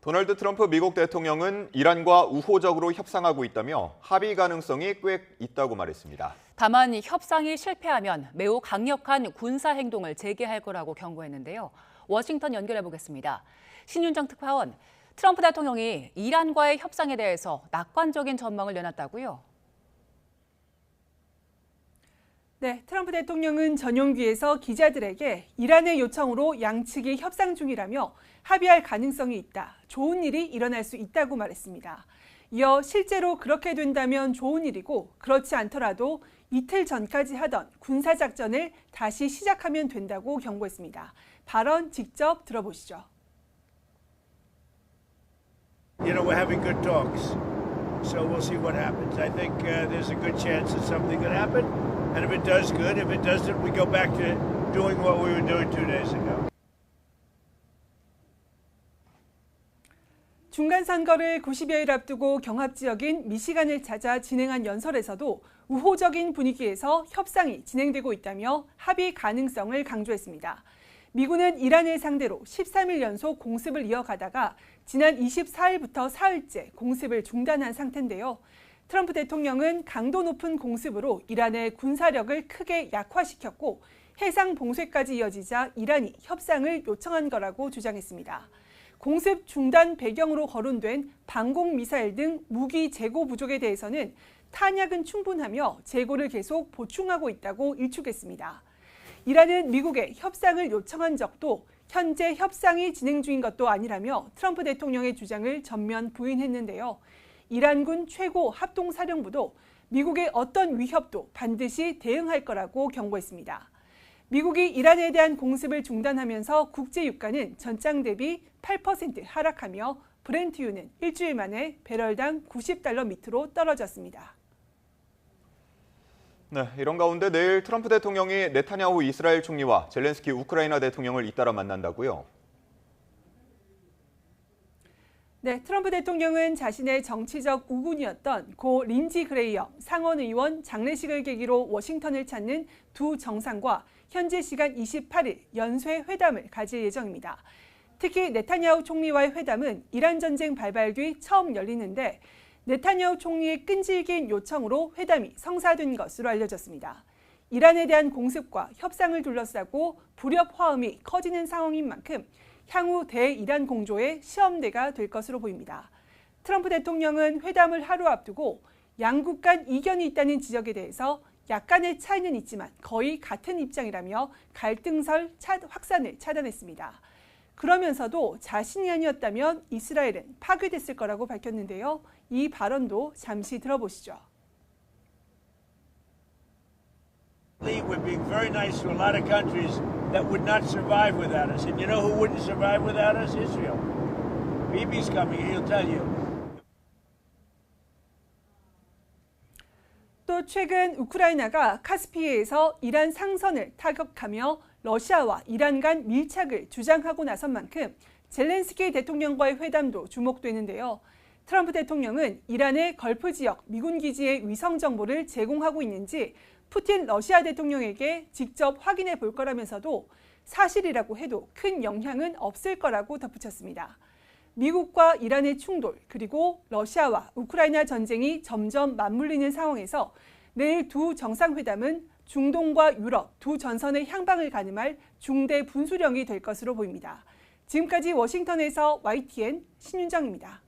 도널드 트럼프 미국 대통령은 이란과 우호적으로 협상하고 있다며 합의 가능성이 꽤 있다고 말했습니다. 다만 협상이 실패하면 매우 강력한 군사 행동을 재개할 거라고 경고했는데요. 워싱턴 연결해 보겠습니다. 신윤정 특파원, 트럼프 대통령이 이란과의 협상에 대해서 낙관적인 전망을 내놨다고요? 네, 트럼프 대통령은 전용기에서 기자들에게 이란의 요청으로 양측이 협상 중이라며 합의할 가능성이 있다, 좋은 일이 일어날 수 있다고 말했습니다. 이어 실제로 그렇게 된다면 좋은 일이고 그렇지 않더라도 이틀 전까지 하던 군사작전을 다시 시작하면 된다고 경고했습니다. 발언 직접 들어보시죠. We're having good talks, so we'll see what happens. I think there's a good chance that something could happen, and if it does, good. If it doesn't, we go back to doing what we were doing 2 days ago. 중간선거를 90여일 앞두고 경합지역인 미시간을 찾아 진행한 연설에서도 우호적인 분위기에서 협상이 진행되고 있다며 합의 가능성을 강조했습니다. 미군은 이란을 상대로 13일 연속 공습을 이어가다가 지난 24일부터 사흘째 공습을 중단한 상태인데요. 트럼프 대통령은 강도 높은 공습으로 이란의 군사력을 크게 약화시켰고 해상 봉쇄까지 이어지자 이란이 협상을 요청한 거라고 주장했습니다. 공습 중단 배경으로 거론된 방공 미사일 등 무기 재고 부족에 대해서는 탄약은 충분하며 재고를 계속 보충하고 있다고 일축했습니다. 이란은 미국에 협상을 요청한 적도 현재 협상이 진행 중인 것도 아니라며 트럼프 대통령의 주장을 전면 부인했는데요. 이란군 최고 합동사령부도 미국의 어떤 위협도 반드시 대응할 거라고 경고했습니다. 미국이 이란에 대한 공습을 중단하면서 국제 유가는 전장 대비 8% 하락하며 브렌트유는 일주일 만에 배럴당 $90 밑으로 떨어졌습니다. 네, 이런 가운데 내일 트럼프 대통령이 네타냐후 이스라엘 총리와 젤렌스키 우크라이나 대통령을 잇따라 만난다고요? 네, 트럼프 대통령은 자신의 정치적 우군이었던 고 린지 그레이엄 상원 의원 장례식을 계기로 워싱턴을 찾는 두 정상과 현지 시간 28일 연쇄 회담을 가질 예정입니다. 특히 네타냐후 총리와의 회담은 이란 전쟁 발발 뒤 처음 열리는데 네타냐후 총리의 끈질긴 요청으로 회담이 성사된 것으로 알려졌습니다. 이란에 대한 공습과 협상을 둘러싸고 불협 화음이 커지는 상황인 만큼 향후 대이란 공조의 시험대가 될 것으로 보입니다. 트럼프 대통령은 회담을 하루 앞두고 양국 간 이견이 있다는 지적에 대해서 약간의 차이는 있지만 거의 같은 입장이라며 갈등설 확산을 차단했습니다. 그러면서도 자신이 아니었다면 이스라엘은 파괴됐을 거라고 밝혔는데요. 이 발언도 잠시 들어보시죠. We're being very nice to a lot of countries that would not survive without us. And you know who wouldn't survive without us? Israel. Bibi's coming, he'll tell you. 또 최근 우크라이나가 카스피해에서 이란 상선을 타격하며 러시아와 이란 간 밀착을 주장하고 나선 만큼 젤렌스키 대통령과의 회담도 주목되는데요. 트럼프 대통령은 이란의 걸프 지역 미군 기지의 위성 정보를 제공하고 있는지 푸틴 러시아 대통령에게 직접 확인해 볼 거라면서도 사실이라고 해도 큰 영향은 없을 거라고 덧붙였습니다. 미국과 이란의 충돌 그리고 러시아와 우크라이나 전쟁이 점점 맞물리는 상황에서 내일 두 정상회담은 중동과 유럽 두 전선의 향방을 가늠할 중대 분수령이 될 것으로 보입니다. 지금까지 워싱턴에서 YTN 신윤정입니다.